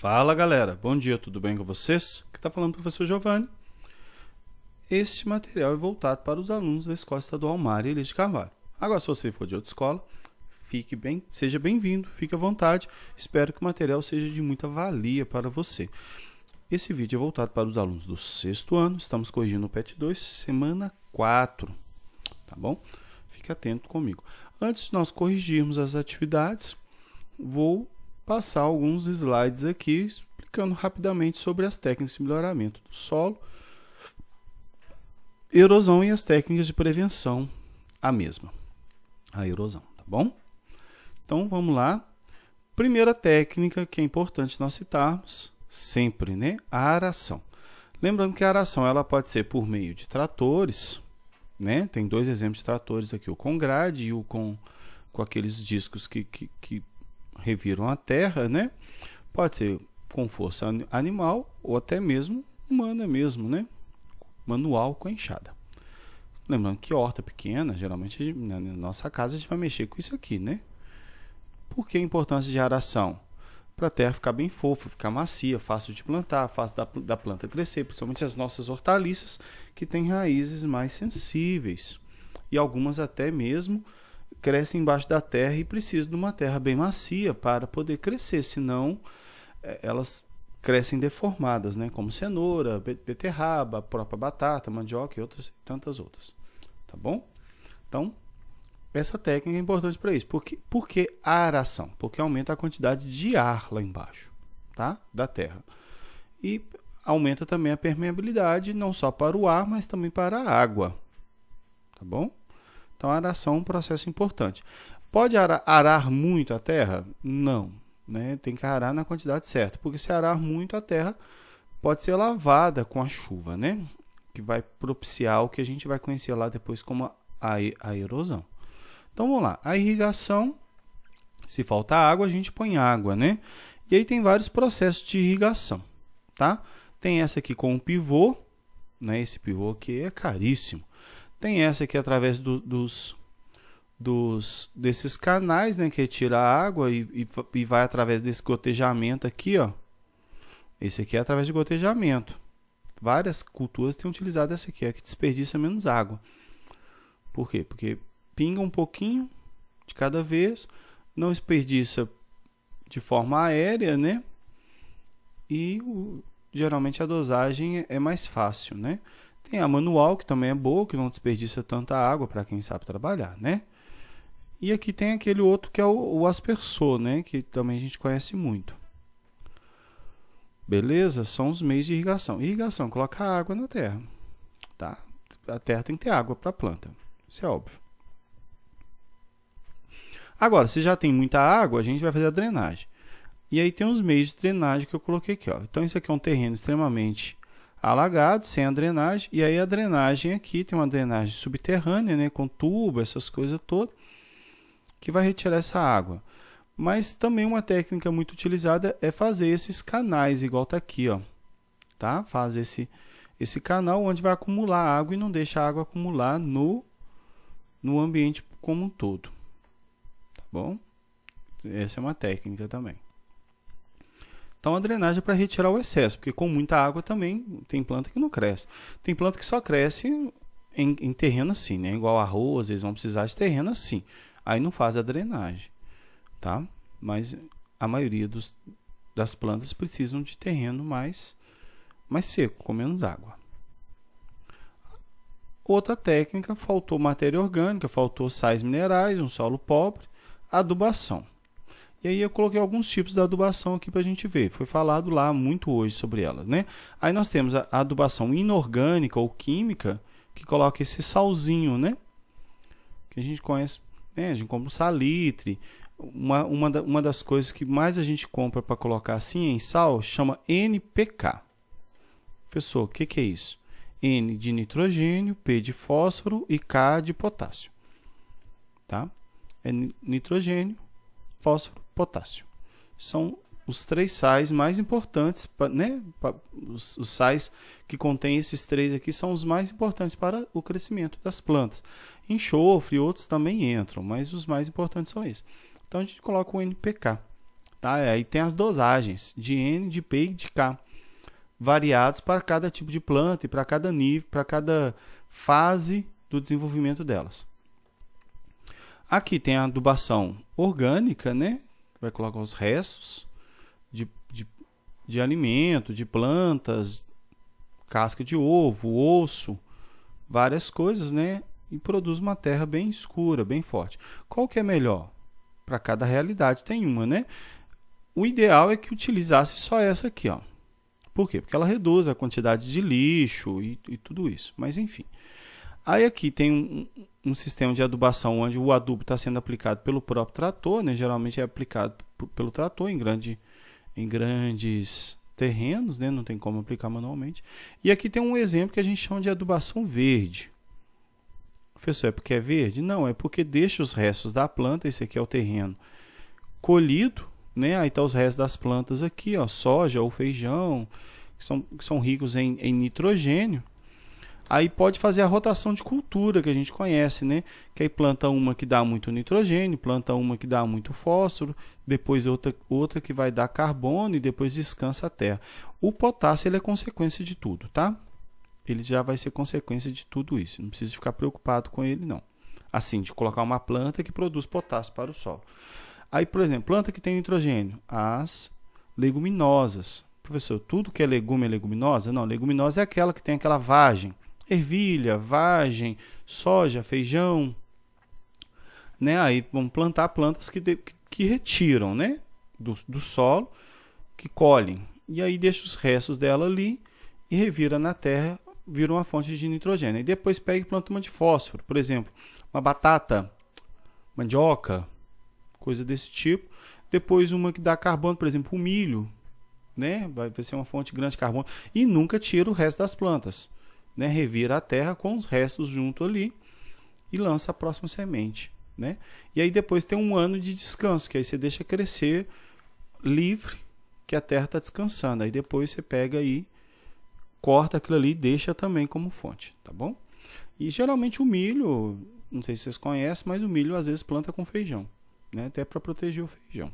Fala galera, bom dia, tudo bem com vocês? Aqui está falando o professor Giovanni. Este material é voltado para os alunos da Escola Estadual Mário Elias de Carvalho. Agora, se você for de outra escola, seja bem-vindo, fique à vontade. Espero que o material seja de muita valia para você. Esse vídeo é voltado para os alunos do 6º ano, estamos corrigindo o PET 2, semana 4, tá bom? Fique atento comigo. Antes de nós corrigirmos as atividades, vou passar alguns slides aqui explicando rapidamente sobre as técnicas de melhoramento do solo, erosão e as técnicas de prevenção à mesma, a erosão, tá bom? Então vamos lá. Primeira técnica que é importante nós citarmos sempre, né? A aração. Lembrando que a aração ela pode ser por meio de tratores, né? Tem dois exemplos de tratores aqui, o com grade e o com aqueles discos que reviram a terra, né? Pode ser com força animal ou até mesmo humana mesmo, né? Manual com enxada. Lembrando que horta pequena, geralmente na nossa casa a gente vai mexer com isso aqui, né? Por que a importância de aração? Para a terra ficar bem fofa, ficar macia, fácil de plantar, fácil da planta crescer, principalmente as nossas hortaliças que têm raízes mais sensíveis e algumas até mesmo crescem embaixo da terra e precisam de uma terra bem macia para poder crescer, senão elas crescem deformadas, né? Como cenoura, beterraba, a própria batata, mandioca e tantas outras, tá bom? Então, essa técnica é importante para isso. Por que a aração? Porque aumenta a quantidade de ar lá embaixo, tá? Da terra. E aumenta também a permeabilidade, não só para o ar, mas também para a água, tá bom? Então, a aração é um processo importante. Pode arar muito a terra? Não, né? Tem que arar na quantidade certa, porque se arar muito a terra, pode ser lavada com a chuva, né? Que vai propiciar o que a gente vai conhecer lá depois como a erosão. Então, vamos lá. A irrigação, se falta água, a gente põe água, né? E aí tem vários processos de irrigação, tá? Tem essa aqui com o pivô, né? Esse pivô aqui é caríssimo. Tem essa aqui através desses canais, né, que retira a água e vai através desse gotejamento aqui, ó. Esse aqui é através de gotejamento. Várias culturas têm utilizado essa aqui, que desperdiça menos água. Por quê? Porque pinga um pouquinho de cada vez, não desperdiça de forma aérea, né? E geralmente a dosagem é mais fácil, né? Tem a manual, que também é boa, que não desperdiça tanta água para quem sabe trabalhar, né? E aqui tem aquele outro que é o aspersor, né? Que também a gente conhece muito. Beleza? São os meios de irrigação. Irrigação, coloca água na terra, tá? A terra tem que ter água para a planta, isso é óbvio. Agora, se já tem muita água, a gente vai fazer a drenagem. E aí tem os meios de drenagem que eu coloquei aqui, ó. Então, isso aqui é um terreno extremamente alagado, sem a drenagem, e aí a drenagem aqui tem uma drenagem subterrânea, né, com tubo, essas coisas todas, que vai retirar essa água. Mas também uma técnica muito utilizada é fazer esses canais, igual tá aqui, ó, tá? Faz esse canal onde vai acumular água e não deixa a água acumular no ambiente como um todo, tá bom? Essa é uma técnica também. Então, a drenagem é para retirar o excesso, porque com muita água também tem planta que não cresce. Tem planta que só cresce em terreno assim, né? Igual arroz, eles vão precisar de terreno assim. Aí não faz a drenagem, tá? Mas a maioria das plantas precisam de terreno mais seco, com menos água. Outra técnica, faltou matéria orgânica, faltou sais minerais, um solo pobre, adubação. E aí eu coloquei alguns tipos de adubação aqui para a gente ver. Foi falado lá muito hoje sobre elas, né? Aí nós temos a adubação inorgânica ou química, que coloca esse salzinho, né? Que a gente conhece, né? A gente compra um salitre. Uma das coisas que mais a gente compra para colocar assim em sal chama NPK. Professor, o que é isso? N de nitrogênio, P de fósforo e K de potássio. Tá? É nitrogênio, fósforo, potássio. São os 3 sais mais importantes, né? Os sais que contêm esses 3 aqui são os mais importantes para o crescimento das plantas. Enxofre e outros também entram, mas os mais importantes são esses. Então a gente coloca o NPK, tá? Aí tem as dosagens de N, de P e de K, variados para cada tipo de planta e para cada nível, para cada fase do desenvolvimento delas. Aqui tem a adubação orgânica, né? Vai colocar os restos de alimento, de plantas, casca de ovo, osso, várias coisas, né? E produz uma terra bem escura, bem forte. Qual que é melhor? Para cada realidade tem uma, né? O ideal é que utilizasse só essa aqui, ó. Por quê? Porque ela reduz a quantidade de lixo e tudo isso. Mas enfim. Aí aqui tem um sistema de adubação onde o adubo está sendo aplicado pelo próprio trator, né? Geralmente é aplicado pelo trator em grandes terrenos, né? Não tem como aplicar manualmente. E aqui tem um exemplo que a gente chama de adubação verde. Professor, é porque é verde? Não, é porque deixa os restos da planta, esse aqui é o terreno colhido, né? Aí tá os restos das plantas aqui, ó, soja ou feijão, que são ricos em nitrogênio. Aí pode fazer a rotação de cultura que a gente conhece, né? Que aí planta uma que dá muito nitrogênio, planta uma que dá muito fósforo, depois outra que vai dar carbono e depois descansa a terra. O potássio ele é consequência de tudo, tá? Ele já vai ser consequência de tudo isso. Não precisa ficar preocupado com ele, não. Assim, de colocar uma planta que produz potássio para o solo. Aí, por exemplo, planta que tem nitrogênio, as leguminosas. Professor, tudo que é legume é leguminosa? Não, leguminosa é aquela que tem aquela vagem. Ervilha, vagem, soja, feijão, né? Aí vamos plantar plantas que retiram, né? do solo, que colhem. E aí deixa os restos dela ali e revira na terra, vira uma fonte de nitrogênio. E depois pega e planta uma de fósforo, por exemplo, uma batata, mandioca, coisa desse tipo. Depois uma que dá carbono, por exemplo, o milho, né? Vai ser uma fonte grande de carbono. E nunca tira o resto das plantas. Né, revira a terra com os restos junto ali e lança a próxima semente, né? E aí depois tem um ano de descanso, que aí você deixa crescer livre, que a terra está descansando. Aí depois você pega aí, corta aquilo ali e deixa também como fonte, tá bom? E geralmente o milho, não sei se vocês conhecem, mas o milho às vezes planta com feijão, né? Até para proteger o feijão,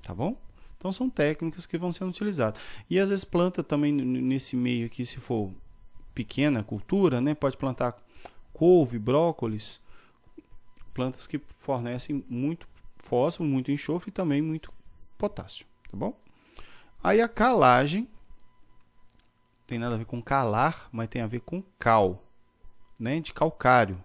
tá bom? Então são técnicas que vão sendo utilizadas. E às vezes planta também nesse meio aqui, se for pequena cultura, né? Pode plantar couve, brócolis, plantas que fornecem muito fósforo, muito enxofre e também muito potássio, tá bom? Aí a calagem tem nada a ver com calar, mas tem a ver com cal, né? De calcário,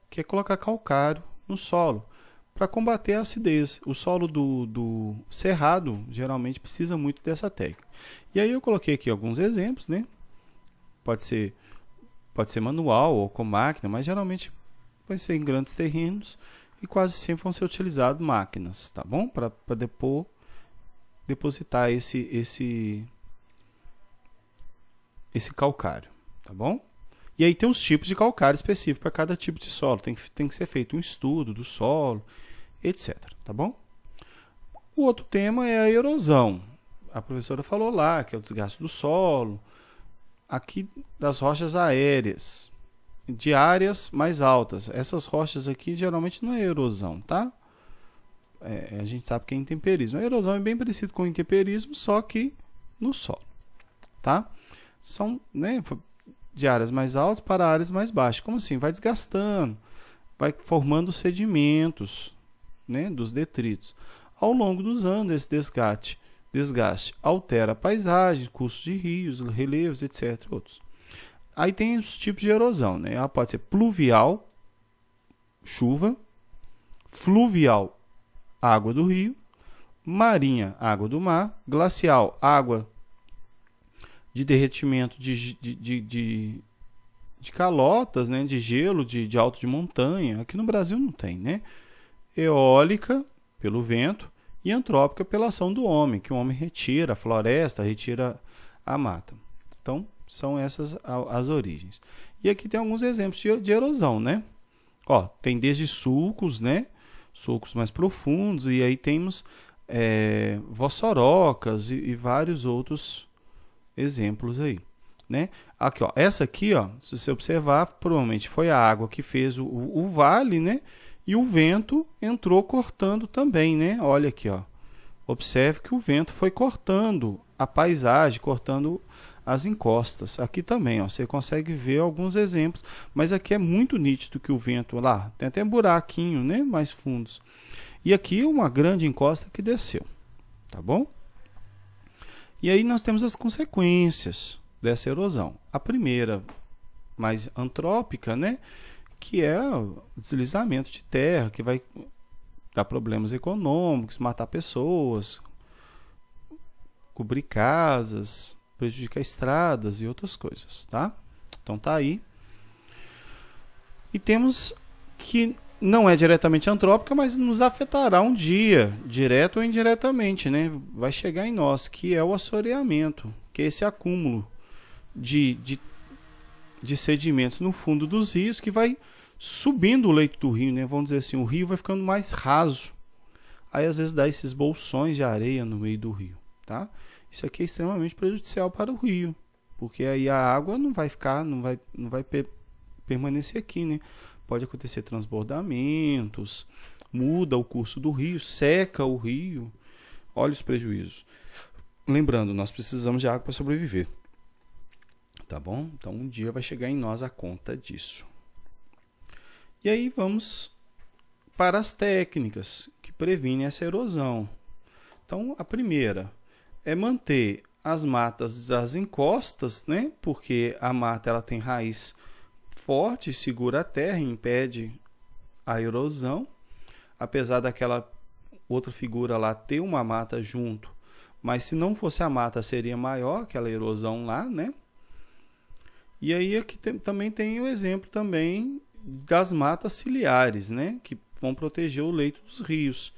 que é colocar calcário no solo para combater a acidez. O solo do cerrado geralmente precisa muito dessa técnica. E aí eu coloquei aqui alguns exemplos, né? Pode ser manual ou com máquina, mas geralmente vai ser em grandes terrenos e quase sempre vão ser utilizadas máquinas, tá bom? Para depositar esse calcário, tá bom? E aí tem os tipos de calcário específicos para cada tipo de solo. Tem que ser feito um estudo do solo, etc, tá bom? O outro tema é a erosão. A professora falou lá, que é o desgaste do solo, aqui das rochas aéreas, de áreas mais altas. Essas rochas aqui geralmente não é erosão, tá? A gente sabe que é intemperismo. A erosão é bem parecido com o intemperismo, só que no solo, tá? São, né, de áreas mais altas para áreas mais baixas. Como assim? Vai desgastando, vai formando sedimentos, né, dos detritos. Ao longo dos anos, esse desgaste altera a paisagem, cursos de rios, relevos, etc. Outros. Aí tem os tipos de erosão, né? Ela pode ser pluvial, chuva, fluvial, água do rio, marinha, água do mar, glacial, água de derretimento de calotas, né? De gelo, de alto de montanha. Aqui no Brasil não tem, né? Eólica, pelo vento, e antrópica pela ação do homem, que o homem retira a floresta, retira a mata. Então, são essas as origens. E aqui tem alguns exemplos de erosão, né? Ó, tem desde sulcos, né? Sulcos mais profundos, e aí temos vossorocas e vários outros exemplos aí, né? Aqui, ó, essa aqui, ó, se você observar, provavelmente foi a água que fez o vale, né? E o vento entrou cortando também, né? Olha aqui, ó. Observe que o vento foi cortando a paisagem, cortando as encostas. Aqui também, ó, você consegue ver alguns exemplos, mas aqui é muito nítido que o vento lá tem até buraquinho, né, mais fundos. E aqui uma grande encosta que desceu, tá bom? E aí nós temos as consequências dessa erosão. A primeira, mais antrópica, né, que é o deslizamento de terra, que vai dar problemas econômicos, matar pessoas, cobrir casas, prejudicar estradas e outras coisas, tá? Então tá aí. E temos que não é diretamente antrópica, mas nos afetará um dia, direto ou indiretamente, né? Vai chegar em nós, que é o assoreamento, que é esse acúmulo de sedimentos no fundo dos rios que vai subindo o leito do rio, né? Vamos dizer assim, o rio vai ficando mais raso. Aí às vezes dá esses bolsões de areia no meio do rio, tá? Isso aqui é extremamente prejudicial para o rio, porque aí a água não vai ficar, não vai permanecer aqui, né? Pode acontecer transbordamentos, muda o curso do rio, seca o rio. Olha os prejuízos. Lembrando, nós precisamos de água para sobreviver. Tá bom? Então um dia vai chegar em nós a conta disso. E aí vamos para as técnicas que previnem essa erosão. Então a primeira é manter as matas das encostas, né? Porque a mata ela tem raiz forte, segura a terra e impede a erosão. Apesar daquela outra figura lá ter uma mata junto, mas se não fosse a mata seria maior aquela erosão lá, né? E aí aqui também tem o exemplo também das matas ciliares, né? Que vão proteger o leito dos rios,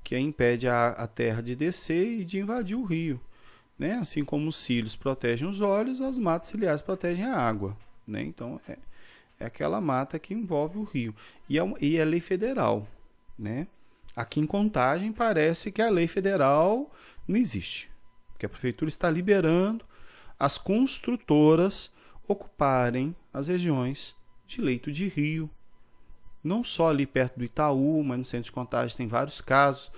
que aí impede a terra de descer e de invadir o rio, né? Assim como os cílios protegem os olhos, as matas ciliares protegem a água, né? Então é aquela mata que envolve o rio. E é lei federal, né? Aqui em Contagem parece que a lei federal não existe, porque a prefeitura está liberando as construtoras ocuparem as regiões de leito de rio, não só ali perto do Itaú, mas no centro de Contagem tem vários casos,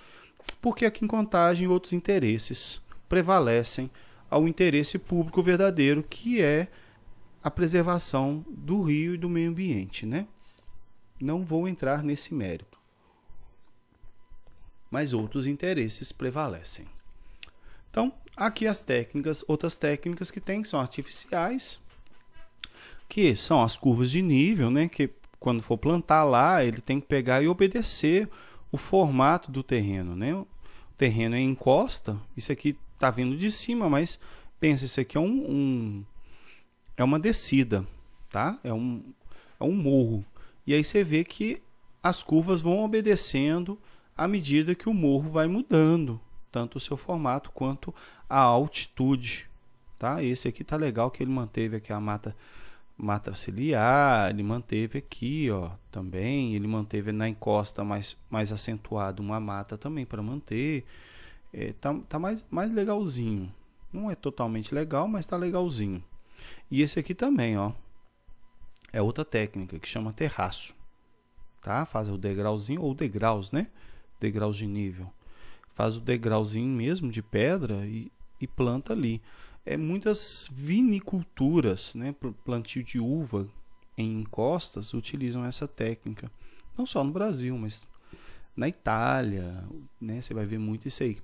porque aqui em Contagem outros interesses prevalecem ao interesse público verdadeiro, que é a preservação do rio e do meio ambiente, né? Não vou entrar nesse mérito, mas outros interesses prevalecem. Então, aqui as técnicas, outras técnicas que tem, que são artificiais, que são as curvas de nível, né? Que quando for plantar lá, ele tem que pegar e obedecer o formato do terreno, né? O terreno é encosta, isso aqui está vindo de cima, mas pensa, isso aqui é uma descida, tá? É um morro. E aí você vê que as curvas vão obedecendo à medida que o morro vai mudando, tanto o seu formato quanto a altitude, tá? Esse aqui tá legal que ele manteve aqui a mata ciliar, ele manteve aqui, ó, também, ele manteve na encosta mais acentuado uma mata também para manter. Tá mais legalzinho. Não é totalmente legal, mas tá legalzinho. E esse aqui também, ó, é outra técnica que chama terraço, tá? Faz o degrauzinho ou degraus, né? Degraus de nível. Faz o degrauzinho mesmo de pedra e planta ali. Muitas viniculturas, né, plantio de uva em encostas, utilizam essa técnica. Não só no Brasil, mas na Itália, né, você vai ver muito isso aí, que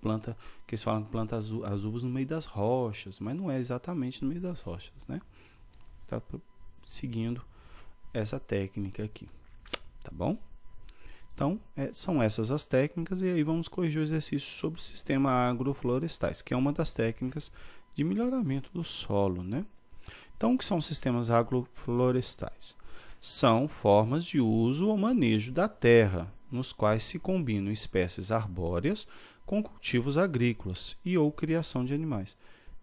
eles falam que planta as uvas no meio das rochas, mas não é exatamente no meio das rochas, né? Tá seguindo essa técnica aqui, tá bom? Então, são essas as técnicas, e aí vamos corrigir o exercício sobre o sistema agroflorestais, que é uma das técnicas de melhoramento do solo, né? Então, o que são sistemas agroflorestais? São formas de uso ou manejo da terra, nos quais se combinam espécies arbóreas com cultivos agrícolas e ou criação de animais,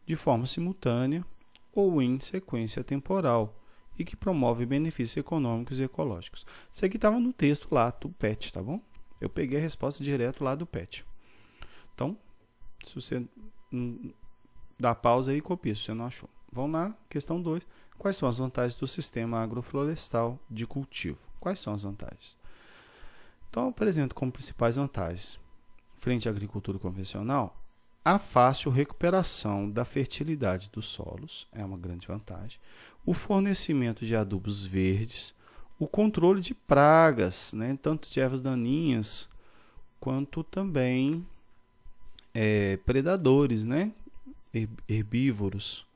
de forma simultânea ou em sequência temporal, e que promove benefícios econômicos e ecológicos. Isso aqui estava no texto lá do PET, tá bom? Eu peguei a resposta direto lá do PET. Então, se você dá pausa aí e copia, se você não achou. Vamos lá, questão 2. Quais são as vantagens do sistema agroflorestal de cultivo? Quais são as vantagens? Então, eu apresento como principais vantagens: frente à agricultura convencional, a fácil recuperação da fertilidade dos solos é uma grande vantagem, o fornecimento de adubos verdes, o controle de pragas, né, tanto de ervas daninhas quanto também predadores, né, herbívoros,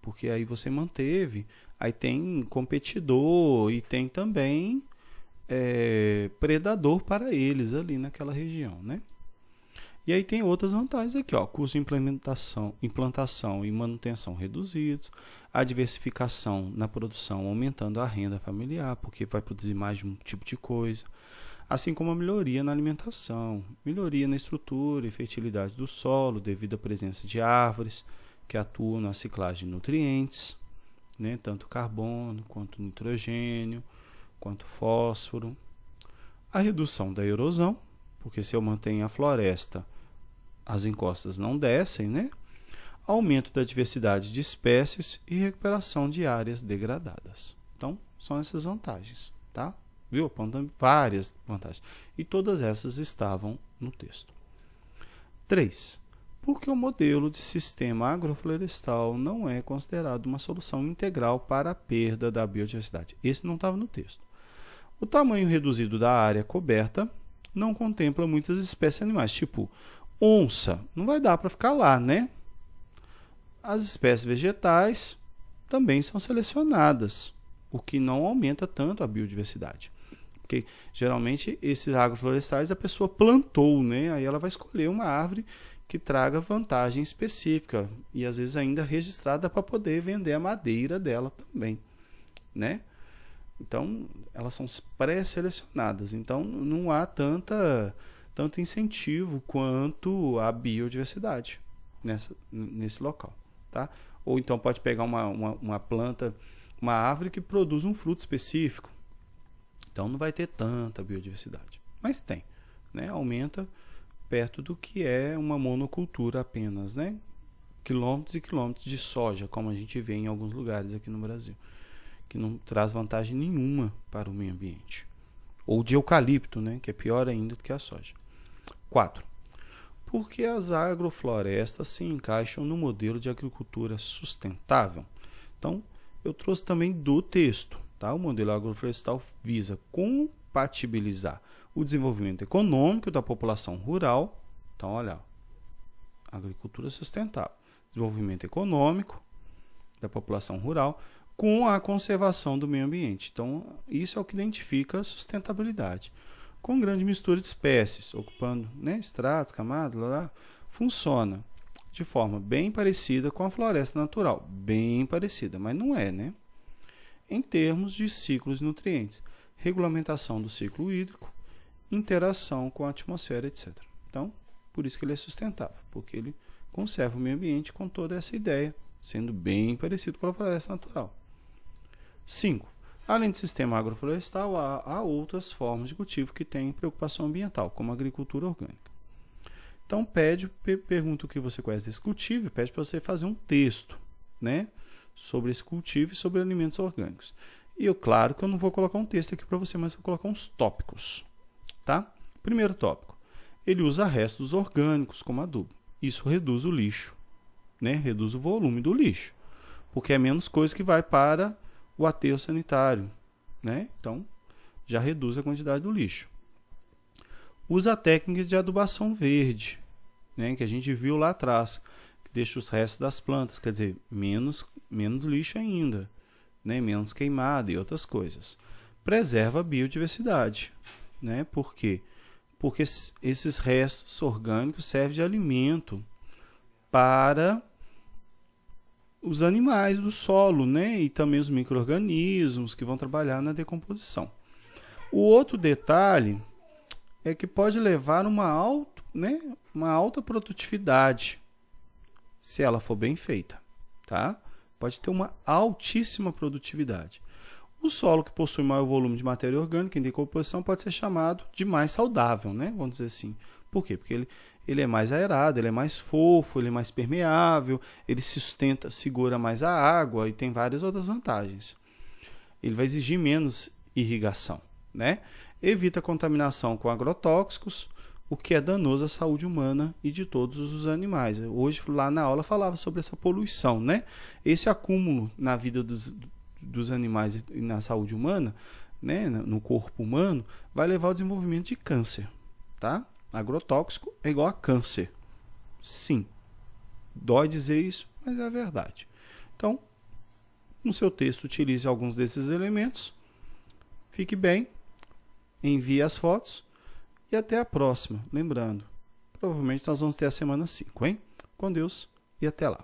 porque aí você manteve, aí tem competidor e tem também predador para eles ali naquela região, né? E aí tem outras vantagens aqui, ó, custo de implantação e manutenção reduzidos, a diversificação na produção aumentando a renda familiar, porque vai produzir mais de um tipo de coisa, assim como a melhoria na alimentação, melhoria na estrutura e fertilidade do solo devido à presença de árvores que atuam na ciclagem de nutrientes, né, tanto carbono quanto nitrogênio, quanto fósforo, a redução da erosão, porque se eu mantenho a floresta, as encostas não descem, né? Aumento da diversidade de espécies e recuperação de áreas degradadas. Então, são essas vantagens, tá? Viu? Apontando várias vantagens. E todas essas estavam no texto. 3. Por que o modelo de sistema agroflorestal não é considerado uma solução integral para a perda da biodiversidade? Esse não estava no texto. O tamanho reduzido da área coberta não contempla muitas espécies animais, tipo onça, não vai dar para ficar lá, né? As espécies vegetais também são selecionadas, o que não aumenta tanto a biodiversidade. Porque geralmente esses agroflorestais a pessoa plantou, né? Aí ela vai escolher uma árvore que traga vantagem específica e às vezes ainda registrada para poder vender a madeira dela também, né? Então, elas são pré-selecionadas, então não há tanto incentivo quanto a biodiversidade nesse local, tá? Ou então pode pegar uma planta, uma árvore que produz um fruto específico, então não vai ter tanta biodiversidade, mas tem, né? Aumenta perto do que é uma monocultura apenas, né? Quilômetros e quilômetros de soja, como a gente vê em alguns lugares aqui no Brasil, que não traz vantagem nenhuma para o meio ambiente. Ou de eucalipto, né? Que é pior ainda do que a soja. 4. Por que as agroflorestas se encaixam no modelo de agricultura sustentável? Então, eu trouxe também do texto, tá? O modelo agroflorestal visa compatibilizar o desenvolvimento econômico da população rural. Então, olha, agricultura sustentável, desenvolvimento econômico da população rural com a conservação do meio ambiente. Então, isso é o que identifica a sustentabilidade. Com grande mistura de espécies, ocupando, né, estratos, camadas, funciona de forma bem parecida com a floresta natural. Bem parecida, mas não é, né? Em termos de ciclos de nutrientes, regulamentação do ciclo hídrico, interação com a atmosfera, etc. Então, por isso que ele é sustentável, porque ele conserva o meio ambiente com toda essa ideia, sendo bem parecido com a floresta natural. 5. Além do sistema agroflorestal, há outras formas de cultivo que têm preocupação ambiental, como a agricultura orgânica. Então, pergunta o que você conhece desse cultivo e pede para você fazer um texto, né, sobre esse cultivo e sobre alimentos orgânicos. E claro que eu não vou colocar um texto aqui para você, mas vou colocar uns tópicos. Tá? Primeiro tópico. Ele usa restos orgânicos como adubo. Isso reduz o lixo, né? Reduz o volume do lixo, porque é menos coisa que vai para o aterro sanitário, né? Então, já reduz a quantidade do lixo. Usa a técnica de adubação verde, né? Que a gente viu lá atrás, que deixa os restos das plantas, quer dizer, menos lixo ainda, né? Menos queimada e outras coisas. Preserva a biodiversidade, né? Por quê? Porque esses restos orgânicos servem de alimento para os animais do solo, né? E também os micro-organismos que vão trabalhar na decomposição. O outro detalhe é que pode levar uma alta produtividade, se ela for bem feita, tá? Pode ter uma altíssima produtividade. O solo que possui maior volume de matéria orgânica em decomposição pode ser chamado de mais saudável, né? Vamos dizer assim. Por quê? Porque ele é mais aerado, ele é mais fofo, ele é mais permeável, ele segura mais a água e tem várias outras vantagens. Ele vai exigir menos irrigação, né? Evita contaminação com agrotóxicos, o que é danoso à saúde humana e de todos os animais. Hoje, lá na aula, falava sobre essa poluição, né? Esse acúmulo na vida dos animais e na saúde humana, né, no corpo humano, vai levar ao desenvolvimento de câncer, tá? Agrotóxico é igual a câncer. Sim. Dói dizer isso, mas é a verdade. Então, no seu texto, utilize alguns desses elementos. Fique bem, envie as fotos e até a próxima. Lembrando, provavelmente nós vamos ter a semana 5, hein? Com Deus e até lá.